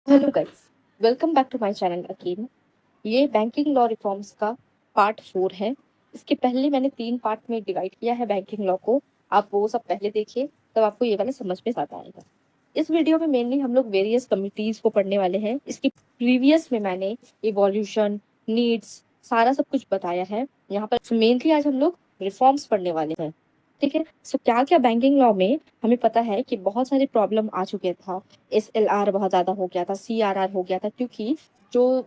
Hello guys, welcome back to my channel again. ये banking law reforms का part 4 है। इसके पहले मैंने 3 पार्ट में डिवाइड किया है बैंकिंग लॉ को। आप वो सब पहले देखिए, तब आपको ये वाला समझ में ज़्यादा आएगा। इस वीडियो में मेनली हम लोग वेरियस कमिटीज को पढ़ने वाले हैं। इसकी प्रीवियस में मैंने इवोल्यूशन, नीड्स, सारा सब कुछ बताया है। यहाँ पर मेनली आज हम लोग रिफॉर्म्स पढ़ने वाले हैं। ठीक है, सो क्या क्या बैंकिंग लॉ में हमें पता है कि बहुत सारे प्रॉब्लम आ चुके था। SLR बहुत ज्यादा हो गया था, CRR हो गया था, क्योंकि जो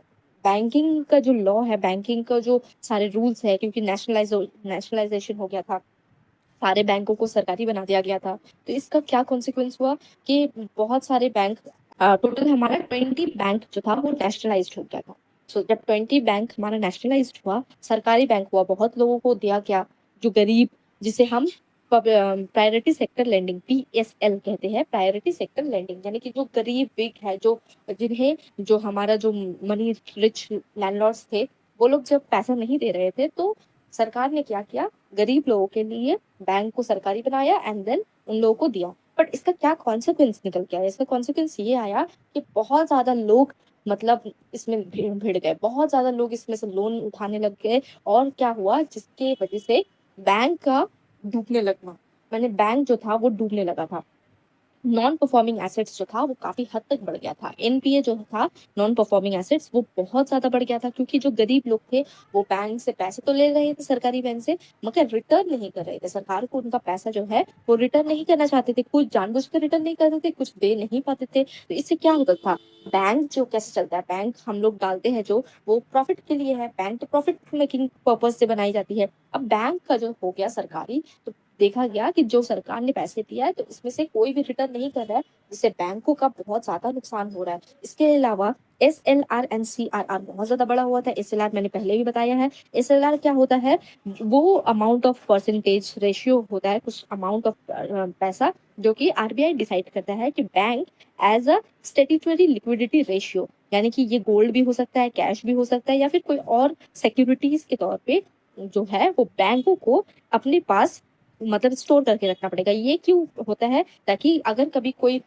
बैंकिंग का जो लॉ है, बैंकिंग का जो सारे रूल्स है, क्योंकि नेशनलाइजेशन हो गया था, सारे बैंकों को सरकारी बना दिया गया था। तो इसका क्या कॉन्सिक्वेंस हुआ कि बहुत सारे बैंक, टोटल हमारा 20 बैंक जो था वो नेशनलाइज्ड हो गया था। सो जब 20 बैंक हमारा नेशनलाइज्ड हुआ, सरकारी बैंक हुआ, बहुत लोगों को दिया गया। जो गरीब, जिसे हम प्रायोरिटी सेक्टर लेंडिंग, PSL कहते हैं, प्रायोरिटी सेक्टर लेंडिंग, यानी कि जो गरीब बिग है, जो जिन्हें जो हमारा जो मनी रिच लैंडलॉर्ड्स थे, वो लोग जब पैसा नहीं दे रहे थे, तो सरकार ने क्या किया, गरीब लोगों के लिए बैंक को सरकारी बनाया एंड देन उन लोगों को दिया। बट इसका क्या कॉन्सिक्वेंस निकल के आया? इसका कॉन्सिक्वेंस ये आया कि बहुत ज्यादा लोग, मतलब इसमें भिड़ गए, बहुत ज्यादा लोग इसमें से लोन उठाने लग गए। और क्या हुआ, जिसके वजह से बैंक का डूबने लगना, मैंने बैंक जो था वो डूबने लगा था। नॉन परफॉर्मिंग एसेट्स जो था वो काफी हद तक बढ़ गया था। NPA जो था, नॉन परफॉर्मिंग एसेट्स, वो बहुत ज्यादा बढ़ गया था, क्योंकि जो गरीब लोग थे वो बैंक से पैसे तो ले रहे थे, सरकारी बैंक से, मगर रिटर्न नहीं कर रहे थे। सरकार को उनका पैसा जो है वो रिटर्न नहीं करना चाहते थे। कुछ जानबूझ कर रिटर्न नहीं करते थे, कुछ दे नहीं पाते थे। तो इससे क्या होता था, बैंक जो कैसे चलता है, बैंक हम लोग डालते हैं जो, वो प्रॉफिट के लिए है। बैंक तो प्रॉफिट मेकिंग पर्पज से बनाई जाती है। अब बैंक का जो हो गया सरकारी, तो देखा गया कि जो सरकार ने पैसे दिया है, तो इसमें से कोई भी रिटर्न नहीं कर रहा है, जिससे बैंकों का बहुत ज्यादा नुकसान हो रहा है। इसके अलावा SLR एंड CRR बहुत ज्यादा बड़ा हुआ था। SLR मैंने पहले भी बताया है। SLR क्या होता है, वो अमाउंट ऑफ परसेंटेज रेशियो होता है, कुछ अमाउंट ऑफ पैसा, जो कि RBI डिसाइड करता है कि bank as a statutory liquidity ratio, यानी कि ये गोल्ड भी हो सकता है, कैश भी हो सकता है, या फिर कोई और सिक्योरिटीज के तौर पे जो है वो बैंकों को अपने पास, मतलब स्टोर करके रखना पड़ेगा। ये क्यों होता है, ताकि अगर कभी कोई,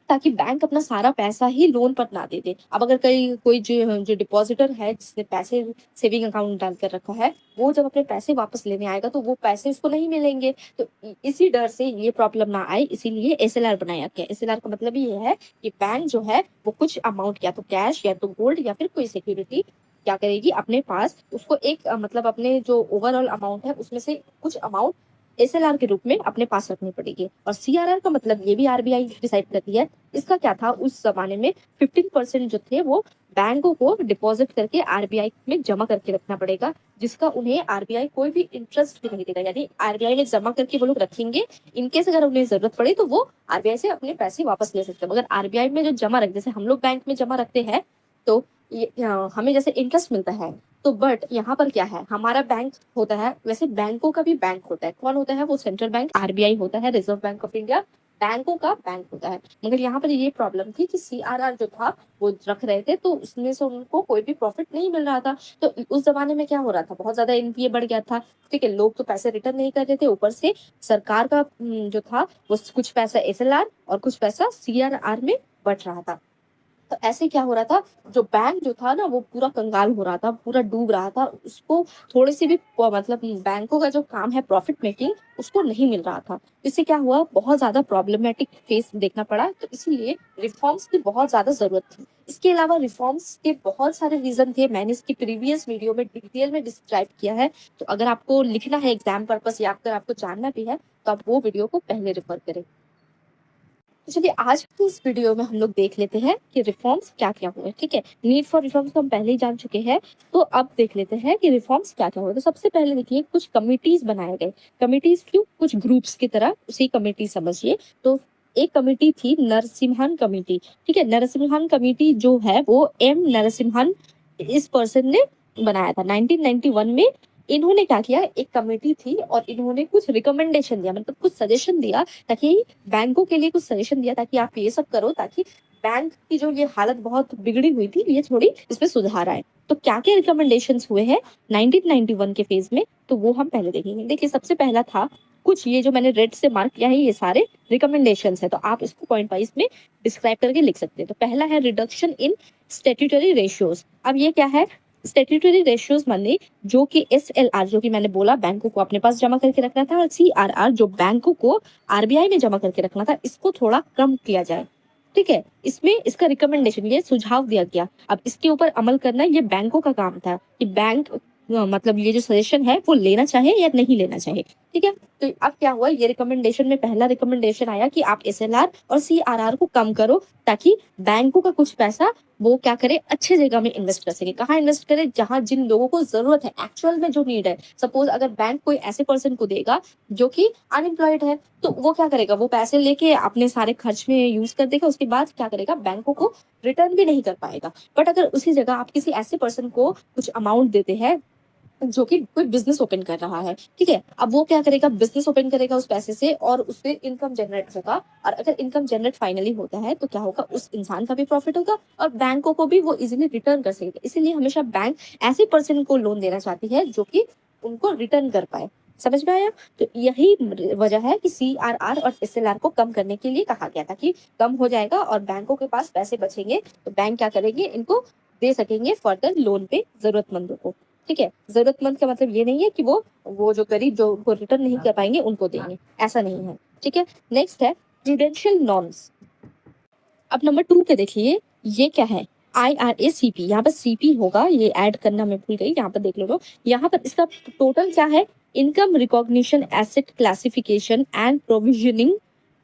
ताकि बैंक अपना सारा पैसा ही लोन पर ना दे दे। अब अगर कहीं कोई जो जो डिपॉजिटर है, जिसने पैसे सेविंग अकाउंट डाल कर रखा है, वो जब अपने पैसे वापस लेने आएगा तो वो पैसे उसको नहीं मिलेंगे। तो इसी डर से ये प्रॉब्लम ना आए, इसीलिए SLR बनाया गया। SLR का मतलब ये है कि बैंक जो है वो कुछ अमाउंट, या तो कैश, या तो गोल्ड, या फिर कोई सिक्योरिटी क्या करेगी अपने पास, उसको एक मतलब अपने जो ओवरऑल अमाउंट है उसमें से कुछ अमाउंट SLR के रूप में अपने पास रखनी पड़ेगी। और CRR का मतलब ये भी RBI डिसाइड करती है। इसका क्या था, उस जमाने में 15% जो थे वो बैंकों को डिपॉजिट करके RBI में जमा करके रखना पड़ेगा, जिसका उन्हें RBI कोई भी इंटरेस्ट भी नहीं देगा। यानी RBI में जमा करके वो लोग रखेंगे, इनकेस अगर उन्हें जरूरत पड़े तो वो RBI से अपने पैसे वापस ले सकते हैं। मगर RBI में जो जमा रख, जैसे हम लोग बैंक में जमा रखते हैं, तो हमें जैसे इंटरेस्ट मिलता है, तो बट यहाँ पर क्या है, हमारा बैंक होता है, वैसे बैंकों का भी बैंक होता है। कौन होता है वो? सेंट्रल बैंक, RBI होता है, रिजर्व बैंक ऑफ इंडिया, बैंकों का बैंक होता है। मगर यहाँ पर ये प्रॉब्लम थी कि CRR जो था वो रख रहे थे, तो उसमें से उनको कोई भी प्रॉफिट नहीं मिल रहा था। तो उस जमाने में क्या हो रहा था, बहुत ज्यादा NPA बढ़ गया था। ठीक है, लोग तो पैसे रिटर्न नहीं कर रहे थे, ऊपर से सरकार का जो था वो कुछ पैसा SLR और कुछ पैसा CRR में बट रहा था। तो ऐसे क्या हो रहा था, जो बैंक जो था ना वो पूरा कंगाल हो रहा था, पूरा डूब रहा था। उसको थोड़ी सी भी मतलब बैंकों का जो काम है प्रॉफिट मेकिंग, उसको नहीं मिल रहा था। इससे क्या हुआ, बहुत ज्यादा प्रॉब्लमेटिक फेस देखना पड़ा। तो इसीलिए रिफॉर्म्स की बहुत ज्यादा जरूरत थी। इसके अलावा रिफॉर्म्स के बहुत सारे रीजन थे, मैंने इसकी प्रीवियस वीडियो में डिटेल में डिस्क्राइब किया है। तो अगर आपको लिखना है एग्जाम पर्पस, या अगर आपको जानना भी है, तो आप वो वीडियो को पहले रेफर करें। तो चलिए आज की इस वीडियो में हम लोग देख लेते हैं कि रिफॉर्म्स क्या क्या हुए। ठीक है, नीड फॉर रिफॉर्म्स तो हम पहले ही जान चुके हैं। तो अब देख लेते हैं कि रिफॉर्म्स क्या क्या हुए। तो सबसे पहले देखिए, कुछ कमिटीज बनाए गए। कमिटीज क्यों? कुछ ग्रुप्स की तरह उसी कमिटी समझिए। तो एक कमिटी थी नरसिम्हन कमिटी। ठीक है, नरसिम्हन कमिटी जो है वो M नरसिम्हन, इस पर्सन ने बनाया था 1991 में। इन्होंने क्या किया, एक कमेटी थी और इन्होंने कुछ रिकमेंडेशन दिया, मतलब कुछ सजेशन दिया, ताकि बैंकों के लिए कुछ सजेशन दिया, ताकि आप ये सब करो, ताकि बैंक की जो ये हालत बहुत बिगड़ी हुई थी, ये थोड़ी इसमें सुधार आए। तो क्या क्या रिकमेंडेशंस हुए हैं 1991 के फेज में, तो वो हम पहले देखेंगे। देखिए, सबसे पहला था कुछ ये जो मैंने रेड से मार्क किया है ये सारे रिकमेंडेशंस है, तो आप इसको पॉइंट वाइज में डिस्क्राइब करके लिख सकते हैं। तो पहला है रिडक्शन इन स्टैट्यूटरी रेशियोज। अब ये क्या है? स्टैट्यूटरी रेशियोज माने जो कि SLR जो कि मैंने बोला बैंकों को अपने पास जमा करके रखना था, और CRR जो बैंकों को RBI में जमा करके रखना था, इसको थोड़ा कम किया जाए। ठीक है, इसमें इसका रिकमेंडेशन ये सुझाव दिया गया। अब इसके ऊपर अमल करना ये बैंकों का काम था कि बैंक मतलब ये जो सजेशन है वो लेना चाहे या नहीं लेना चाहे। ठीक है, तो अब क्या हुआ, ये रिकमेंडेशन में पहला रिकमेंडेशन आया कि आप SLR और CRR को कम करो, ताकि बैंकों का कुछ पैसा वो क्या करे, अच्छे जगह में इन्वेस्ट कर सके। कहाँ इन्वेस्ट करे? जहां जिन लोगों को जरूरत है, एक्चुअल में जो नीड है। सपोज अगर बैंक कोई ऐसे पर्सन को देगा जो कि अनएम्प्लॉयड है, तो वो क्या करेगा, वो पैसे लेके अपने सारे खर्च में यूज कर देगा, उसके बाद क्या करेगा, बैंकों को रिटर्न भी नहीं कर पाएगा। बट अगर उसी जगह आप किसी ऐसे पर्सन को कुछ अमाउंट देते हैं जो कि कोई बिजनेस ओपन कर रहा है, ठीक है, अब वो क्या करेगा, बिजनेस ओपन करेगा उस पैसे से और उससे इनकम जनरेट होगा। और अगर इनकम जनरेट फाइनली होता है तो क्या होगा, उस इंसान का भी प्रॉफिट होगा और बैंकों को भी वो इजीली रिटर्न कर सकेगा। इसीलिए हमेशा बैंक ऐसे पर्सन को लोन देना चाहती है जो कि उनको रिटर्न कर पाए। समझ में आया? तो यही वजह है कि CRR और SLR को कम करने के लिए कहा गया था कि कम हो जाएगा और बैंकों के पास पैसे बचेंगे, तो बैंक क्या करेंगे, इनको दे सकेंगे फर्दर लोन पे जरूरतमंदों को। ठीक है, जरूरतमंद का मतलब ये नहीं है कि वो जो गरीब जो उनको रिटर्न नहीं कर पाएंगे उनको देंगे, ऐसा नहीं है। ठीक है, नेक्स्ट है प्रूडेंशियल नॉर्म्स। अब नंबर 2 पे देखिए, ये क्या है, IRACP। यहाँ पर CP होगा, ये ऐड करना मैं भूल गई, यहाँ पर देख लो। यहाँ पर इसका टोटल क्या है, income recognition asset classification and provisioning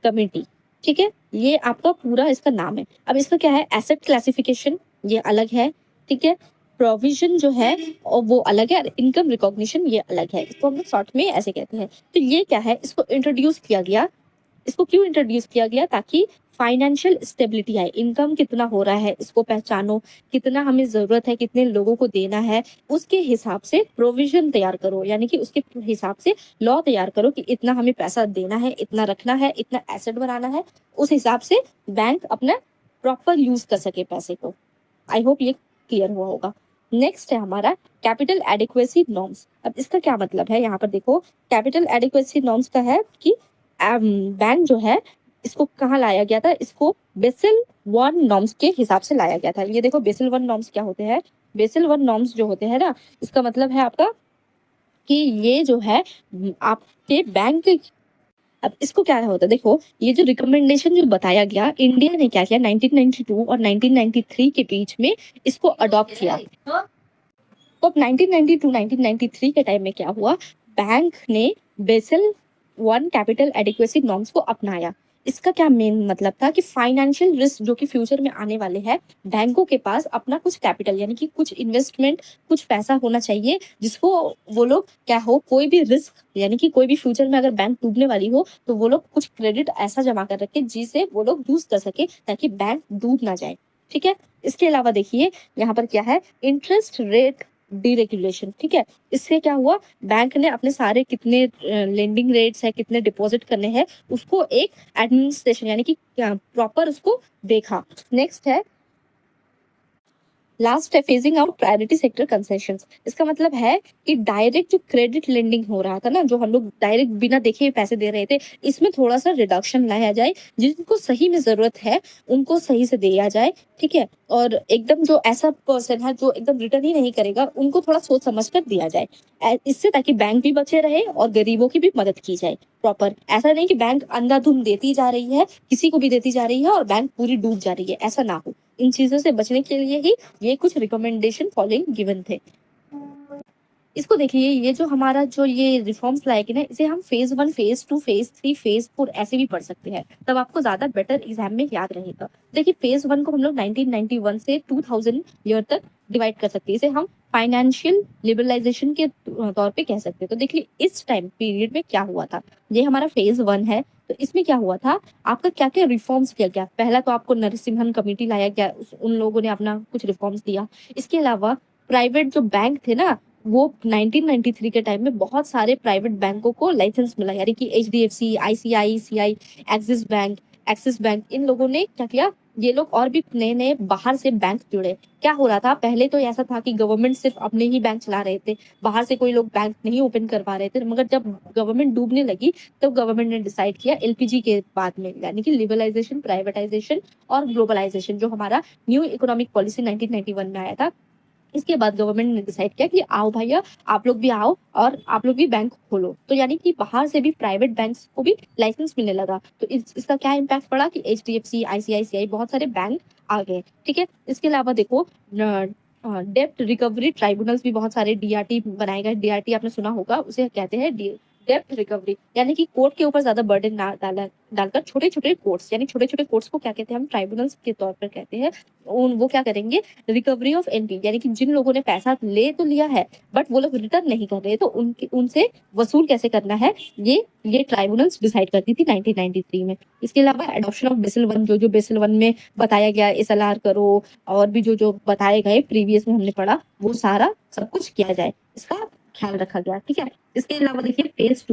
committee. ठीक है, ये आपका पूरा इसका नाम है। अब इसका क्या है, एसेट क्लासिफिकेशन ये अलग है, ठीक है, प्रोविजन जो है और वो अलग है, और इनकम रिकॉग्निशन ये अलग है। इसको हम लोग शॉर्ट में ऐसे कहते हैं। तो ये क्या है, इसको इंट्रोड्यूस किया गया। इसको क्यों इंट्रोड्यूस किया गया, ताकि फाइनेंशियल स्टेबिलिटी आए। इनकम कितना हो रहा है इसको पहचानो, कितना हमें जरूरत है, कितने लोगों को देना है, उसके हिसाब से प्रोविजन तैयार करो, यानी कि उसके हिसाब से लॉ तैयार करो कि इतना हमें पैसा देना है, इतना रखना है, इतना एसेट बनाना है। उस हिसाब से बैंक अपना प्रॉपर यूज कर सके पैसे को। आई होप ये क्लियर हुआ होगा। नेक्स्ट है हमारा कैपिटल एडिक्वेसी नॉर्म्स। अब इसका क्या मतलब है, यहाँ पर देखो, कैपिटल एडिक्वेसी नॉर्म्स का है कि बैंक जो है इसको कहाँ लाया गया था, इसको बेसिल 1 नॉर्म्स के हिसाब से लाया गया था। ये देखो बेसिल 1 नॉर्म्स क्या होते हैं, बेसिल 1 नॉर्म्स जो होते हैं ना, इसका मतलब है आपका कि ये जो है आपके बैंक, अब इसको क्या होता है, देखो ये जो रिकमेंडेशन जो बताया गया, इंडिया ने क्या किया 1992 और 1993 के बीच में इसको अडॉप्ट किया। तो अब 1992-1993 के टाइम में क्या हुआ, बैंक ने बेसिल 1 कैपिटल एडिक्वेसी नॉर्म्स को अपनाया। इसका क्या मेन मतलब था कि फाइनेंशियल रिस्क जो कि फ्यूचर में आने वाले हैं, बैंकों के पास अपना कुछ कैपिटल यानी कि कुछ इन्वेस्टमेंट, कुछ पैसा होना चाहिए, जिसको वो लोग क्या हो, कोई भी रिस्क यानी कि कोई भी फ्यूचर में अगर बैंक डूबने वाली हो तो वो लोग कुछ क्रेडिट ऐसा जमा कर रखे जिसे वो लोग यूज कर सके ताकि बैंक डूब ना जाए। ठीक है, इसके अलावा देखिए यहाँ पर क्या है, इंटरेस्ट रेट डीरेगुलेशन। ठीक है, इससे क्या हुआ, बैंक ने अपने सारे कितने लेंडिंग रेट्स है, कितने डिपॉजिट करने हैं, उसको एक एडमिनिस्ट्रेशन यानी कि प्रॉपर उसको देखा। नेक्स्ट है लास्ट है phasing out priority sector concessions. इसका मतलब है कि डायरेक्ट जो क्रेडिट लेंडिंग हो रहा था ना, जो हम लोग डायरेक्ट बिना देखे पैसे दे रहे थे, इसमें थोड़ा सा रिडक्शन लाया जाए, जिनको सही में जरूरत है उनको सही से दिया जाए। ठीक है, और एकदम जो ऐसा पर्सन है जो एकदम रिटर्न ही नहीं करेगा, उनको थोड़ा सोच समझ कर दिया जाए, इससे ताकि बैंक भी बचे रहे और गरीबों की भी मदद की जाए प्रॉपर। ऐसा नहीं कि बैंक अंधाधुंध देती जा रही है, किसी को भी देती जा रही है और बैंक पूरी डूब जा रही है, ऐसा ना हो। इन चीजों से बचने के लिए ही ये कुछ रिकमेंडेशन फॉलोइंग गिवन थे। इसको देखिए, ये जो हमारा जो ये रिफॉर्म्स लाए गए ना, इसे हम फेज 1, फेज 2, फेज 3, फेज 4 ऐसे भी पढ़ सकते हैं, तब आपको ज्यादा बेटर एग्जाम में याद रहेगा। देखिए फेज 1 को हम लोग 1991 से 2000 ईयर तक डिवाइड कर सकते हैं, इसे हम फाइनेंशियल लिबरलाइजेशन के तौर पे कह सकते हैं। तो देखिए इस टाइम पीरियड में क्या हुआ था, ये हमारा फेज 1 है। तो इसमें क्या हुआ था, आपका क्या क्या रिफॉर्म्स किया गया। पहला तो आपको नरसिम्हन कमेटी लाया गया, उन लोगों ने अपना कुछ रिफॉर्म्स दिया। इसके अलावा प्राइवेट जो बैंक थे ना, वो 1993 के टाइम में बहुत सारे प्राइवेट बैंकों को लाइसेंस मिला, यानी कि HDFC, ICICI, Axis bank, Axis bank, इन लोगों ने क्या किया, ये लोग और भी नए नए बाहर से बैंक जुड़े। क्या हो रहा था, पहले तो ऐसा था कि गवर्नमेंट सिर्फ अपने ही बैंक चला रहे थे, बाहर से कोई लोग बैंक नहीं ओपन कर पा रहे थे, मगर जब गवर्नमेंट डूबने लगी तब गवर्नमेंट ने डिसाइड किया एलपीजी के बाद में, यानी कि लिबरलाइजेशन, प्राइवेटाइजेशन और ग्लोबलाइजेशन, जो हमारा न्यू इकोनॉमिक पॉलिसी 1991 में आया था। इसके बाद गवर्नमेंट ने डिसाइड किया कि आओ भैया, आप लोग भी आओ और आप लोग भी बैंक खोलो। तो यानी कि बाहर से भी प्राइवेट बैंक्स को भी लाइसेंस मिलने लगा। तो इसका क्या इम्पैक्ट पड़ा कि एचडीएफसी, आईसीआईसीआई, बहुत सारे बैंक आ गए। ठीक है, इसके अलावा देखो डेप्ट रिकवरी ट्राइब्यूनल्स भी बहुत सारे डीआरटी बनाए गए। डीआरटी आपने सुना होगा, उसे कहते हैं डेप्ट रिकवरी, यानी कि कोर्ट के ऊपर ज्यादा बर्डन ना डालकर छोटे छोटे कोर्ट्स, यानी छोटे छोटे कोर्ट्स को क्या कहते हैं हम, ट्राइब्यूनल्स के तौर पर कहते हैं। वो क्या करेंगे, रिकवरी ऑफ एनपी, यानी कि जिन लोगों ने पैसा ले तो लिया है बट वो लोग रिटर्न नहीं कर रहे, तो उनसे वसूल कैसे करना है, ये ट्राइब्यूनल्स डिसाइड करती थी 1993 में। इसके अलावा एडॉप्शन ऑफ बेसिल वन, जो बेसिल वन में बताया गया, एसएलआर करो और भी जो बताए गए प्रीवियस में हमने पढ़ा, वो सारा सब कुछ किया जाए, इसका ख्याल रखा गया। ठीक है, इसके अलावा देखिए फेज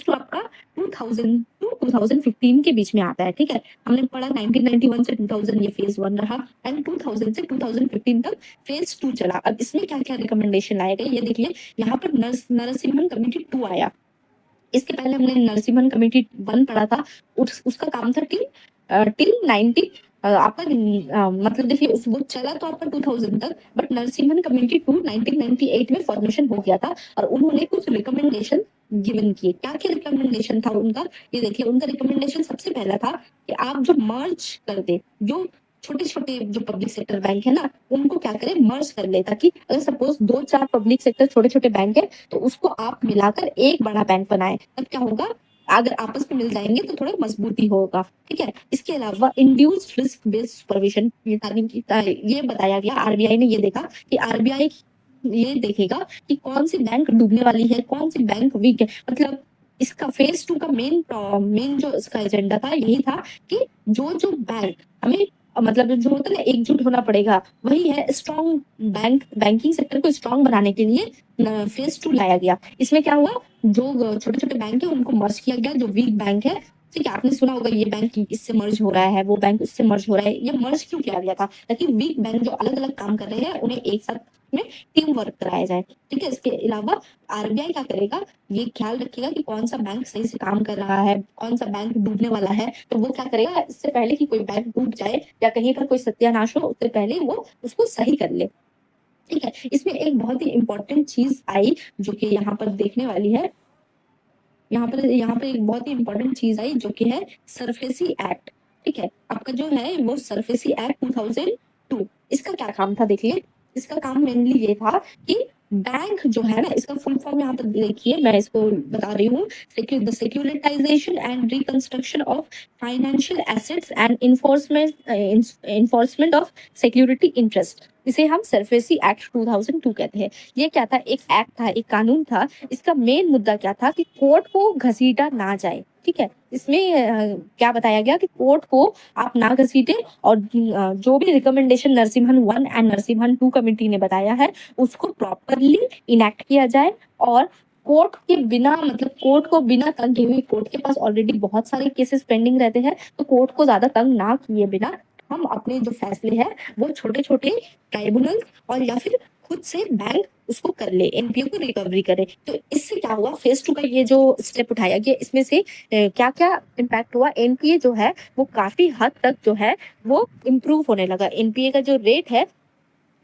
टू आपका 2000 टू 2015 के बीच में आता है। ठीक है, हमने पढ़ा 1991 से 2000 ये फेज 1 रहा एंड 2000 से 2015 तक फेज 2 चला। अब इसमें क्या क्या रिकमेंडेशन लाए गए ये देखिए, यहाँ पर नरसिम्हन कमेटी 2 आया। इसके पहले हमने नरसिम्हन कमेटी 1 पढ़ा था, उसका काम था टिल 90 आपका मतलब देखिए वो चला तो आपका 2000 तक, बट नरसिम्हन कमेटी 2 1998 में फॉर्मेशन हो गया था और उन्होंने कुछ रिकमेंडेशन गिवन किए। क्या क्या रिकमेंडेशन था उनका, ये देखिए, उनका रिकमेंडेशन सबसे पहला था कि आप जो मर्ज कर दे, जो छोटे छोटे जो पब्लिक सेक्टर बैंक है ना, उनको क्या करें, मर्ज कर ले, ताकि अगर सपोज 2-4 पब्लिक सेक्टर छोटे छोटे बैंक है तो उसको आप मिलाकर एक बड़ा बैंक बनाए, तब क्या होगा, अगर आपस में मिल जाएंगे तो थोड़ा मजबूती होगा। ठीक है, इसके अलावा इंड्यूस्ड रिस्क बेस्ड सुपरविजन, ये बताया गया, आरबीआई ने ये देखा कि आरबीआई ये देखेगा कि कौन सी बैंक डूबने वाली है, कौन सी बैंक वीक है। मतलब इसका फेज 2 का मेन जो इसका एजेंडा था यही था कि जो बैंक हमें, मतलब जो होता है ना, एकजुट होना पड़ेगा, वही है स्ट्रॉन्ग बैंकिंग सेक्टर को स्ट्रॉन्ग बनाने के लिए फेज 2 लाया गया। इसमें क्या हुआ, जो छोटे छोटे बैंक है उनको मर्ज किया गया, जो वीक बैंक है, ठीक है, आपने सुना होगा ये बैंक इससे मर्ज हो रहा है, वो बैंक उससे मर्ज हो रहा है, ये मर्ज क्यों किया गया था, ताकि वीक बैंक जो अलग अलग काम कर रहे हैं उन्हें एक साथ में टीम वर्क कराया जाए। ठीक है, इसके अलावा आरबीआई क्या करेगा, ये ख्याल रखेगा कि कौन सा बैंक सही से काम कर रहा है, कौन सा बैंक डूबने वाला है, तो वो क्या करेगा, इससे पहले कि कोई बैंक डूब जाए या कहीं पर कोई सत्यानाश हो, उससे पहले वो उसको सही कर ले। ठीक है, इसमें एक बहुत ही इंपॉर्टेंट चीज आई जो कि यहाँ पर देखने वाली है, यहाँ पर एक बहुत ही इंपॉर्टेंट चीज आई जो कि है सरफेसी एक्ट। ठीक है, आपका जो है वो सरफेसी एक्ट 2002, इसका क्या काम था देखिए, इसका काम मेनली ये था कि बैंक जो है ना, इसका फुल फॉर्म यहाँ पर देखिए, मैं इसको बता रही हूँ, the securitisation and reconstruction of financial assets and enforcement of security interest, इसे हम सरफेसी एक्ट 2002 कहते हैं। ये क्या था, एक एक्ट था, एक कानून था। इसका मेन मुद्दा क्या था कि कोर्ट को घसीटा ना जाए। ठीक है, इसमें क्या बताया गया कि कोर्ट को आप ना घसीटे और जो भी recommendation Narasimhan 1 and Narasimhan 2 committee ने बताया है उसको प्रॉपरली इनैक्ट किया जाए, और कोर्ट के बिना, मतलब कोर्ट को बिना तंग किए हुए, कोर्ट के पास ऑलरेडी बहुत सारे केसेस पेंडिंग रहते हैं, तो कोर्ट को ज्यादा तंग ना किए बिना हम अपने जो फैसले हैं वो छोटे छोटे ट्राइब्यूनल और या फिर खुद से बैंक उसको कर ले, एनपीओ को रिकवरी करे। तो इससे क्या हुआ, फेज 2 का ये जो स्टेप उठाया गया, इसमें से क्या क्या इम्पैक्ट हुआ, एनपीए जो है वो काफी हद तक जो है वो इम्प्रूव होने लगा। एनपीए का जो रेट है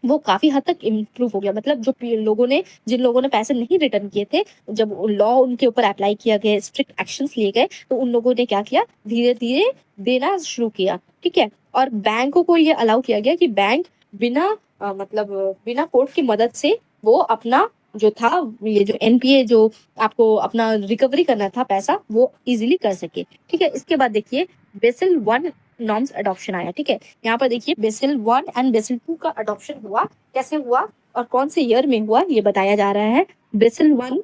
वो काफी हद तक इम्प्रूव हो गया। मतलब जिन लोगों ने पैसे नहीं रिटर्न किए थे, जब लॉ उनके ऊपर अप्लाई किया गया, स्ट्रिक्ट एक्शंस लिए गए, तो उन लोगों ने क्या किया, धीरे धीरे देना शुरू किया। ठीक है, और बैंकों को ये अलाउ किया गया कि बैंक मतलब बिना कोर्ट की मदद से वो अपना जो था, ये जो एनपीए जो आपको अपना रिकवरी करना था पैसा, वो इजीली कर सके। ठीक है, इसके बाद देखिए बेसिल 1 नॉर्म्स अडॉप्शन आया। ठीक है, यहाँ पर देखिए बेसिल 1 एंड बेसिल 2 का अडॉप्शन हुआ, कैसे हुआ और कौन से ईयर में हुआ ये बताया जा रहा है। BECIL 1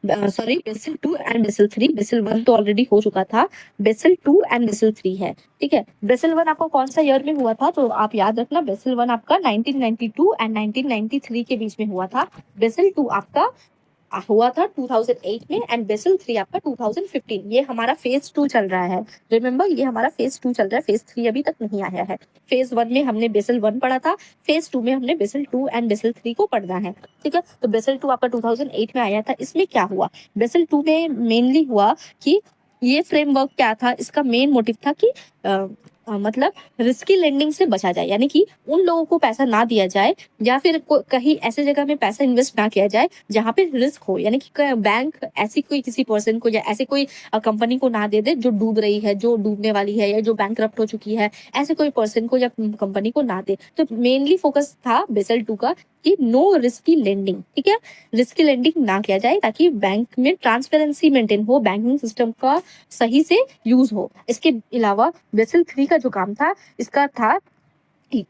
BECIL 2 and BECIL 3, BECIL 1 तो ऑलरेडी हो चुका था, बेसिल 2 एंड बेसिल 3 है। ठीक है, बेसिल 1 आपको कौन सा ईयर में हुआ था, तो आप याद रखना, बेसिल 1 आपका 1992 एंड 1993 के बीच में हुआ था। बेसिल 2 आपका हुआ था 2008 में, एंड बेसल 3 आपका 2015। ये हमारा फेज 2 चल रहा है। रिमेंबर, ये हमारा फेज 2 चल रहा है, फेज 3 अभी तक नहीं आया है। फेज 1 में हमने बेसल 1 पढ़ा था, फेज 2 में हमने बेसल 2 एंड बेसल 3 को पढ़ना है। ठीक है, तो बेसल 2 आपका 2008 में आया था। इसमें क्या हुआ, बेसल 2 में मेनली हुआ कि ये फ्रेमवर्क क्या था, इसका मेन मोटिव था कि मतलब रिस्की लेंडिंग से बचा जाए, यानी कि उन लोगों को पैसा ना दिया जाए या फिर कहीं ऐसे जगह में पैसा इन्वेस्ट ना किया जाए जहाँ पे रिस्क हो, यानी कि बैंक ऐसी कोई किसी पर्सन को या ऐसे कोई कंपनी को ना दे दे जो डूब रही है, जो डूबने वाली है या जो बैंकरप्ट हो चुकी है, ऐसे कोई पर्सन को या कंपनी को ना दे। तो मेनली फोकस था बेसल 2 का कि नो रिस्की लेंडिंग। ठीक है, रिस्की लेंडिंग ना किया जाए ताकि बैंक में ट्रांसपेरेंसी मेंटेन हो, बैंकिंग सिस्टम का सही से यूज हो। इसके अलावा बेसल 3 का जो काम था, इसका था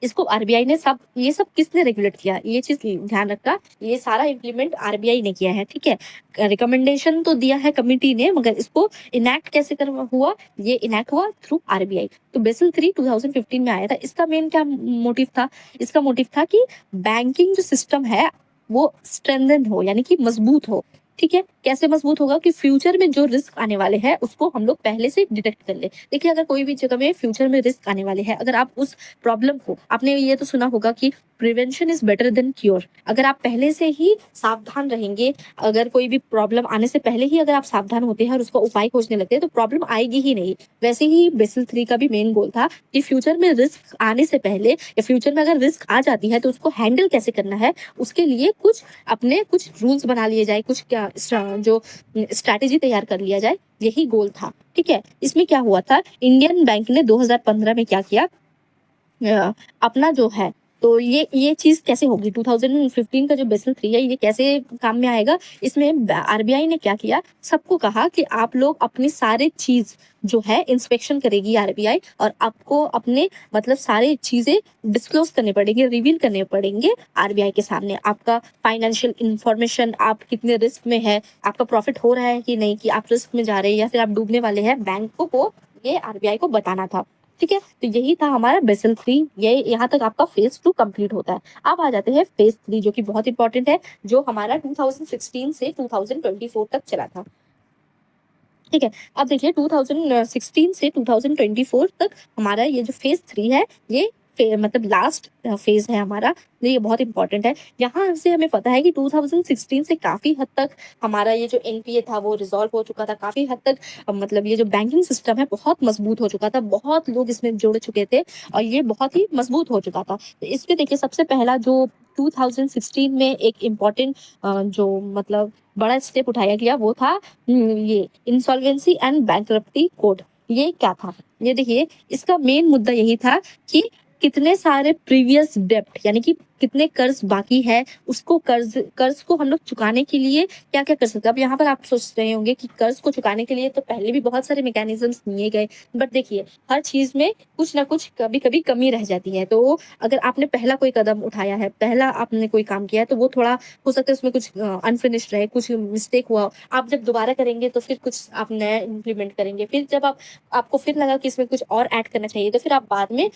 इसको आरबीआई ने सब ये सब किसने रेगुलेट किया, ये चीज ध्यान रखना, ये सारा इम्प्लीमेंट आरबीआई ने किया है। ठीक है, रिकमेंडेशन तो दिया है कमिटी ने, मगर इसको इनैक्ट कैसे कर हुआ, ये इनैक्ट हुआ थ्रू आरबीआई। तो बेसल 3 2015 में आया था। इसका मेन क्या मोटिव था, इसका मोटिव था कि बैंकिंग जो सिस्टम है वो स्ट्रेंथन हो, यानी कि मजबूत हो। ठीक है, कैसे मजबूत होगा कि फ्यूचर में जो रिस्क आने वाले हैं उसको हम लोग पहले से डिटेक्ट कर ले। देखिए, अगर कोई भी जगह में फ्यूचर में रिस्क आने वाले हैं, अगर आप उस प्रॉब्लम को, आपने ये तो सुना होगा कि prevention is better than cure. अगर आप पहले से ही सावधान रहेंगे, अगर कोई भी प्रॉब्लम आने से पहले ही अगर आप सावधान होते हैं और उसका उपाय खोजने लगते हैं तो प्रॉब्लम आएगी ही नहीं। वैसे ही बेसल 3 का भी मेन गोल था कि फ्यूचर में रिस्क आने से पहले या फ्यूचर में अगर रिस्क आ जाती है तो उसको हैंडल कैसे करना है, उसके लिए कुछ रूल्स बना लिए जाए, कुछ क्या जो स्ट्रैटेजी तैयार कर लिया जाए, यही गोल था। ठीक है, इसमें क्या हुआ था, इंडियन बैंक ने 2015 में क्या किया, अपना जो है, तो ये चीज कैसे होगी, 2015 का जो बेसल 3 है ये कैसे काम में आएगा। इसमें आरबीआई ने क्या किया, सबको कहा कि आप लोग अपनी सारे चीज जो है इंस्पेक्शन करेगी आरबीआई, और आपको अपने मतलब सारे चीजें डिस्क्लोज करने पड़ेंगे, रिवील करने पड़ेंगे आरबीआई के सामने। आपका फाइनेंशियल इंफॉर्मेशन, आप कितने रिस्क में है, आपका प्रॉफिट हो रहा है कि नहीं, कि आप रिस्क में जा रहे हैं या फिर आप डूबने वाले हैं, बैंकों को ये आरबीआई को बताना था। ठीक है, तो यही था हमारा बेसल 3। ये यहाँ तक आपका फेज 2 कंप्लीट होता है। अब आ जाते हैं फेज 3, जो कि बहुत इंपॉर्टेंट है, जो हमारा 2016 से 2024 तक चला था। ठीक है, अब देखिए 2016 से 2024 तक हमारा ये जो फेज 3 है, ये मतलब लास्ट फेज है हमारा, तो ये बहुत इंपॉर्टेंट है। यहाँ से हमें पता है कि 2016 से काफी हद तक हमारा ये जो एनपीए था वो रिजॉल्व हो चुका था, काफी हद तक मतलब ये जो बैंकिंग सिस्टम है बहुत मजबूत हो चुका था, बहुत लोग इसमें जुड़ चुके थे और ये बहुत ही मजबूत हो चुका था। तो इसमें देखिए सबसे पहला जो 2016 में एक इम्पॉर्टेंट जो मतलब बड़ा स्टेप उठाया गया वो था ये इंसॉल्वेंसी एंड बैंकरप्टी कोड। ये क्या था, ये देखिए इसका मेन मुद्दा यही था कि कितने सारे प्रीवियस डेप्ट, यानी कि कितने कर्ज बाकी है, उसको कर्ज को हम लोग चुकाने के लिए क्या क्या कर सकते हैं। अब यहाँ पर आप सोच रहे होंगे कि कर्ज को चुकाने के लिए तो पहले भी बहुत सारे मैकेनिज्म्स दिए गए, बट देखिए हर चीज में कुछ ना कुछ कभी कभी कमी रह जाती है। तो अगर आपने पहला कोई कदम उठाया है, पहला आपने कोई काम किया है, तो वो थोड़ा हो सकता है उसमें कुछ अनफिनिश्ड रहे, कुछ मिस्टेक हुआ, आप जब दोबारा करेंगे तो फिर कुछ आप नया इम्प्लीमेंट करेंगे, फिर जब आपको फिर लगा कि इसमें कुछ और ऐड करना चाहिए तो फिर आप बाद में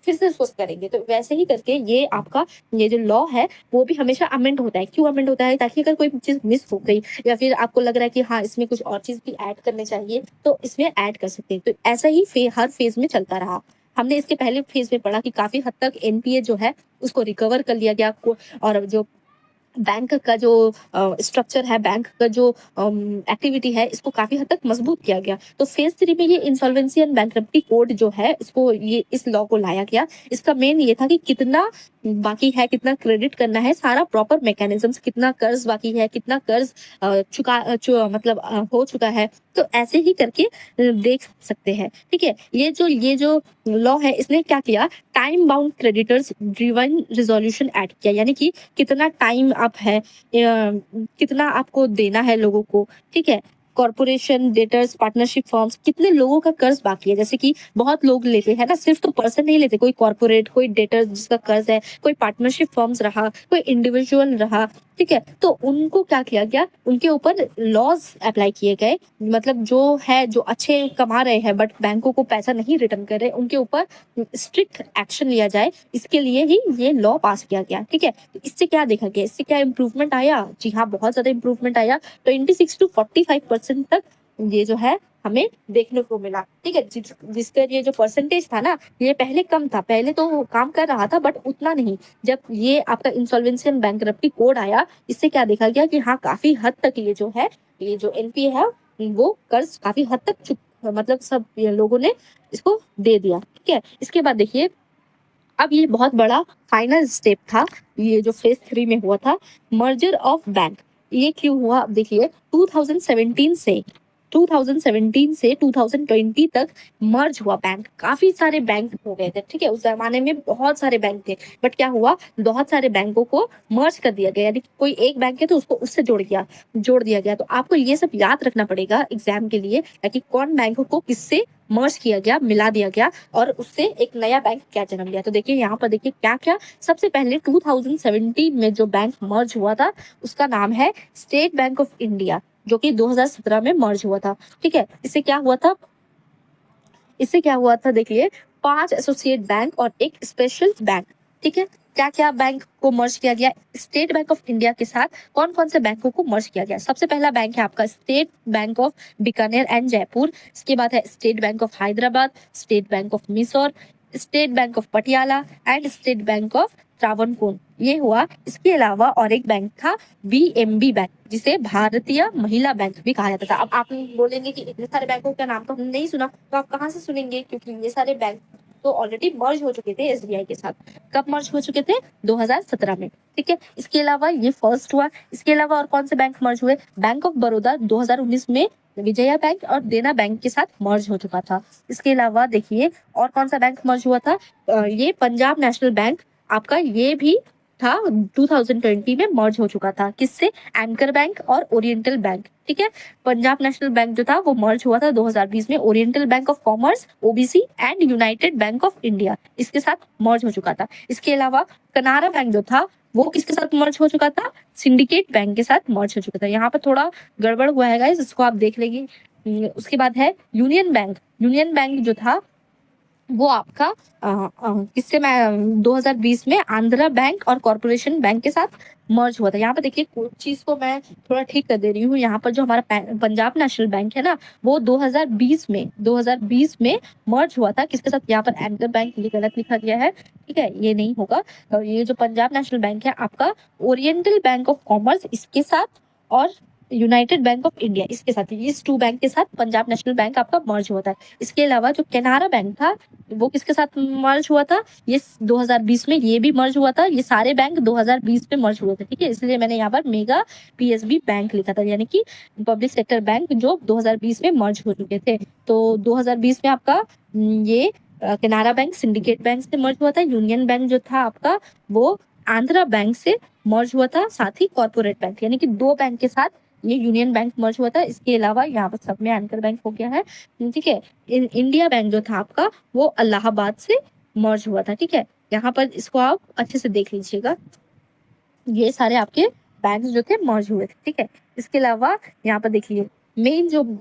फिर से उसको करेंगे। तो वैसे ही करके ये आपका ये जो लॉ है वो भी हमेशा अमेंड होता है। क्यों अमेंड होता है, ताकि अगर कोई चीज मिस हो गई या फिर आपको लग रहा है कि हाँ इसमें कुछ और चीज भी ऐड करने चाहिए तो इसमें ऐड कर सकते हैं। तो ऐसा ही हर फेज में चलता रहा। हमने इसके पहले फेज में पढ़ा कि काफी हद तक एनपीए जो है उसको रिकवर कर लिया गया, और जो बैंक का जो स्ट्रक्चर है, बैंक का जो एक्टिविटी है, इसको काफी हद तक मजबूत किया गया। तो फेज 3 में ये इंसॉल्वेंसी एंड बैंकरप्टी कोड जो है इसको ये इस लॉ को लाया गया। इसका मेन ये था कि कितना बाकी है, कितना क्रेडिट करना है, सारा प्रॉपर मैकेनिज्म्स, कितना कर्ज बाकी है, कितना कर्ज मतलब हो चुका है, तो ऐसे ही करके देख सकते हैं। ठीक है, ये जो लॉ है इसने क्या किया, time bound creditors driven resolution add किया, यानी कि कितना टाइम आप है, कितना आपको देना है लोगों को। ठीक है, कॉर्पोरेशन, डेटर्स, पार्टनरशिप फर्म्स, कितने लोगों का कर्ज बाकी है। जैसे कि बहुत लोग लेते हैं ना, सिर्फ तो पर्सन नहीं लेते, कोई कॉर्पोरेट, कोई डेटर्स जिसका कर्ज है, कोई पार्टनरशिप फर्म्स रहा, कोई इंडिविजुअल रहा, ठीक है। तो उनको क्या किया गया, उनके ऊपर लॉज अप्लाई किए गए, मतलब जो है, जो अच्छे कमा रहे हैं बट बैंकों को पैसा नहीं रिटर्न कर रहे, उनके ऊपर स्ट्रिक्ट एक्शन लिया जाए, इसके लिए ही ये लॉ पास किया गया, ठीक है। तो इससे क्या देखा गया, इससे क्या इम्प्रूवमेंट आया? जी हाँ, बहुत ज्यादा इम्प्रूवमेंट आया। 26 to 45% तक ये जो है हमें देखने को मिला, ठीक है। जिसका ये जो परसेंटेज था ना, ये पहले कम था, पहले तो काम कर रहा था बट उतना नहीं। जब ये आपका इंसॉल्वेंसी एंड बैंकरप्टी कोड आया, इससे क्या देखा गया कि हाँ, काफी हद तक ये जो है, ये जो एनपीए है, वो कर्ज काफी हद तक मतलब सब लोगों ने इसको दे दिया, ठीक है। इसके बाद देखिए, अब ये बहुत बड़ा फाइनल स्टेप था, ये जो फेज 3 में हुआ था, मर्जर ऑफ बैंक। ये क्यों हुआ, अब देखिए 2017 से 2020 तक मर्ज हुआ बैंक, काफी सारे बैंक हो गए थे, ठीक है। उस जमाने में बहुत सारे बैंक थे, बट क्या हुआ, बहुत सारे बैंकों को मर्ज कर दिया गया, यानी कोई एक बैंक है तो उसको उससे जोड़ दिया गया। तो आपको ये सब याद रखना पड़ेगा एग्जाम के लिए, ताकि कौन बैंक को किससे मर्ज किया गया, मिला दिया गया, और उससे एक नया बैंक क्या जन्म लिया। तो देखिए यहाँ पर देखिए क्या क्या, सबसे पहले 2017 में जो बैंक मर्ज हुआ था, उसका नाम है स्टेट बैंक ऑफ इंडिया, जो कि 2017 में मर्ज हुआ था, ठीक है। इससे क्या हुआ था देखिए, 5 एसोसिएट बैंक और एक स्पेशल बैंक, ठीक है। क्या क्या बैंक को मर्ज किया गया स्टेट बैंक ऑफ इंडिया के साथ, कौन कौन से बैंकों को मर्ज किया गया? सबसे पहला बैंक है आपका State Bank of Bikaner and Jaipur, इसके बाद है State Bank of Hyderabad, State Bank of Mysore, State Bank of Patiala and State Bank of Travancore, ये हुआ। इसके अलावा और एक बैंक था बीएमबी बैंक, जिसे भारतीय महिला बैंक भी कहा जाता था। अब आप बोलेंगे कि इतने सारे बैंकों का नाम तो हमने नहीं सुना, तो आप कहाँ से सुनेंगे, क्योंकि ये सारे बैंक तो ऑलरेडी मर्ज हो चुके थे एसबीआई के साथ। कब मर्ज हो चुके थे? 2017 में, ठीक है। इसके अलावा ये फर्स्ट हुआ। इसके अलावा और कौन से बैंक मर्ज हुए? बैंक ऑफ बड़ौदा 2019 में विजया बैंक और देना बैंक के साथ मर्ज हो चुका था। इसके अलावा देखिए और कौन सा बैंक मर्ज हुआ था, ये पंजाब नेशनल बैंक आपका, ये भी था 2020 में मर्ज हो चुका था। किससे? एंकर बैंक और ओरिएंटल बैंक, ठीक है। पंजाब नेशनल बैंक जो था वो मर्ज हुआ था 2020 में oriental bank of commerce, OBC and United bank of India, इसके साथ मर्ज हो चुका था। इसके अलावा कनारा बैंक जो था वो किसके साथ मर्ज हो चुका था? सिंडिकेट बैंक के साथ मर्ज हो चुका था। यहाँ पर थोड़ा गड़बड़ हुआ है गाइस, इसको आप देख लेंगे। उसके बाद है यूनियन बैंक। यूनियन बैंक जो था वो आपका किससे, मैं 2020 में आंध्रा बैंक और कॉर्पोरेशन बैंक के साथ मर्ज हुआ था। यहाँ पर देखिए कुछ चीज को मैं थोड़ा ठीक कर दे रही हूँ। यहाँ पर जो हमारा पंजाब नेशनल बैंक है ना, वो 2020 में मर्ज हुआ था। किसके साथ? यहाँ पर एंकर बैंक, ये गलत लिखा गया है, ठीक है, ये नहीं होगा। और ये जो पंजाब नेशनल बैंक है आपका, ओरिएंटल बैंक ऑफ कॉमर्स इसके साथ, और यूनाइटेड बैंक ऑफ इंडिया इसके साथ, इस 2 बैंक के साथ पंजाब नेशनल बैंक आपका मर्ज हुआ था। इसके अलावा जो केनारा बैंक था वो किसके साथ मर्ज हुआ था? ये 2020 में ये भी मर्ज हुआ था। ये सारे बैंक 2020 में मर्ज हुए थे, ठीक है। इसलिए मैंने यहाँ पर मेगा पीएसबी बैंक लिखा था, यानी कि पब्लिक सेक्टर बैंक जो 2020 में मर्ज हो चुके थे। तो 2020 में आपका ये केनारा बैंक सिंडिकेट बैंक से मर्ज हुआ था। यूनियन बैंक जो था आपका वो आंध्रा बैंक से मर्ज हुआ था, साथ ही कॉर्पोरेट बैंक, यानी कि 2 बैंक के साथ ये यूनियन बैंक मर्ज हुआ था। इसके अलावा यहाँ पर सब में एंकर बैंक हो गया है, ठीक है। इंडिया बैंक जो था आपका वो इलाहाबाद से मर्ज हुआ था, ठीक है। यहाँ पर इसको आप अच्छे से देख लीजिएगा, ये सारे आपके बैंक जो थे मर्ज हुए थे, ठीक है। इसके अलावा यहाँ पर देखिए मेन जो,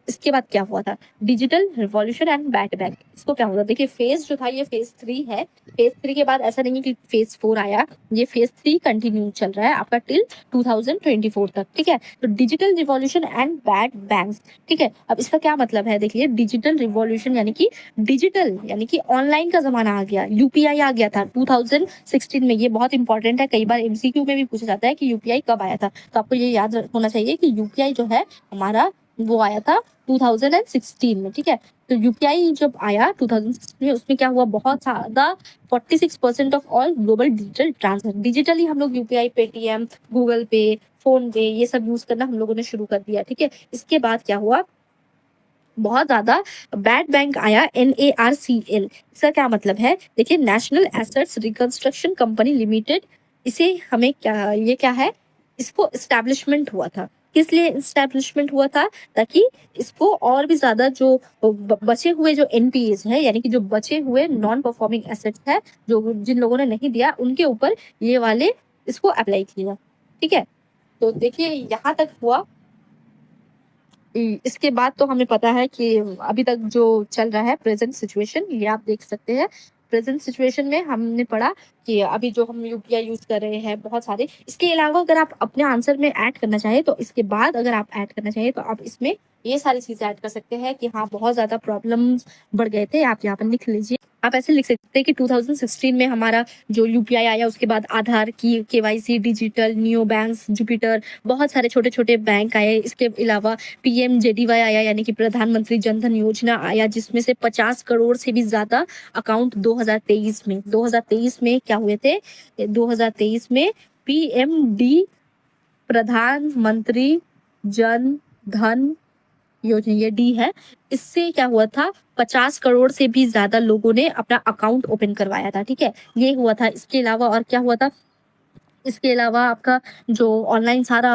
इसके बाद क्या हुआ था, digital revolution and bad bank. इसको क्या हुआ, देखिए फेज जो था ये फेज 3 है। फेज 3 के बाद ऐसा नहीं है कि फेज 4 आया, ये फेज 3 कंटिन्यू चल रहा है आपका टिल 2024 तक, ठीक है। तो digital revolution and bad bank, ठीक है। अब इसका क्या मतलब है, देखिए डिजिटल रिवॉल्यूशन यानी कि डिजिटल, यानी कि ऑनलाइन का जमाना आ गया, यूपीआई आ गया था 2016 में। ये बहुत इंपॉर्टेंट है, कई बार एमसीक्यू में भी पूछा जाता है कि यूपीआई कब आया था। तो आपको ये याद होना चाहिए कि यूपीआई जो है हमारा वो आया था 2016 में, ठीक है। तो यूपीआई जब आया 2016 में, उसमें क्या हुआ, बहुत ज्यादा 46% of all global digital transfer, digitally हम लोग यूपीआई, पेटीएम, गूगल पे, फोन पे, ये सब यूज करना हम लोगों ने शुरू कर दिया, ठीक है। इसके बाद क्या हुआ, बहुत ज्यादा बैड बैंक आया, NARCL। इसका क्या मतलब है, देखिए national assets reconstruction company limited, इसे हमें क्या, ये क्या है, इसको एस्टेब्लिशमेंट हुआ था किस लिए एस्टैब्लिशमेंट हुआ था? ताकि इसको और भी ज़्यादा जो बचे हुए जो एनपीएज़ हैं, यानी कि जो बचे हुए नॉन परफॉर्मिंग एसेट्स हैं, जो जिन लोगों ने नहीं दिया, उनके ऊपर ये वाले इसको अप्लाई किया। ठीक है? तो देखिए यहाँ तक हुआ। इसके बाद तो हमें पता है कि अभी तक जो चल रहा है प्रेज़ेंट सिचुएशन, ये आप देख सकते हैं। प्रेज़ेंट सिचुएशन में हमने पढ़ा कि अभी जो हम यूपीआई यूज़ कर रहे हैं बहुत सारे, इसके अलावा अगर आप अपने आंसर में ऐड करना चाहें, तो इसके बाद अगर आप ऐड करना चाहें, तो आप इसमें ये सारी चीज़ें ऐड कर सकते हैं कि हाँ, बहुत ज़्यादा प्रॉब्लम्स बढ़ गए थे। आप यहाँ पर लिख लीजिए। आप ऐसे लिख सकते हैं कि 2016 में हमारा जो यूपीआई आया, उसके बाद आधार की KYC, digital, neo banks, Jupiter, बहुत सारे छोटे-छोटे बैंक आए। इसके अलावा पीएमजेडीवाई आया, यानी कि प्रधानमंत्री जनधन योजना आया, जिसमें से 50 करोड़ से भी ज़्यादा अकाउंट 2023 में क्या हुए थे? 2023 में पीएमडी, प्रधानमंत्री जन धन योजना, ये डी है। इससे क्या हुआ था? 50 करोड़ से भी ज़्यादा लोगों ने अपना अकाउंट ओपन करवाया था, ठीक है? ये हुआ था। इसके अलावा और क्या हुआ था? इसके अलावा आपका जो ऑनलाइन सारा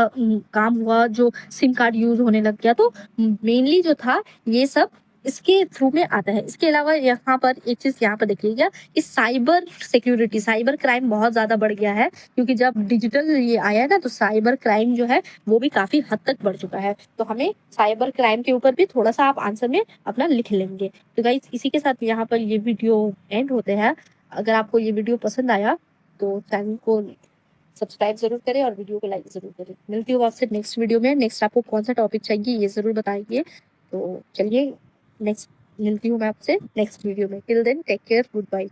काम हुआ, जो सिम कार्ड यूज़ होने लग गया, तो मेनली जो था ये सब इसके थ्रू में आता है। इसके अलावा यहाँ पर एक चीज़ यहाँ पर देखिएगा कि साइबर सिक्योरिटी, साइबर क्राइम बहुत ज़्यादा बढ़ गया है, क्योंकि जब डिजिटल ये आया है ना, तो साइबर क्राइम जो है वो भी काफ़ी हद तक बढ़ चुका है। तो हमें साइबर क्राइम के ऊपर भी थोड़ा-सा आप आंसर में अपना लिख लेंगे। तो गाइस, इसी के साथ यहाँ पर ये वीडियो एंड होते हैं। अगर आपको ये वीडियो पसंद आया तो चैनल को सब्सक्राइब ज़रूर करें और वीडियो को लाइक ज़रूर करें। मिलती हूँ आपसे नेक्स्ट वीडियो में। नेक्स्ट आपको कौन-सा टॉपिक चाहिए ये ज़रूर बताइए। तो चलिए, नेक्स्ट मिलती हूँ मैं आपसे नेक्स्ट वीडियो में। Till then take care, good bye.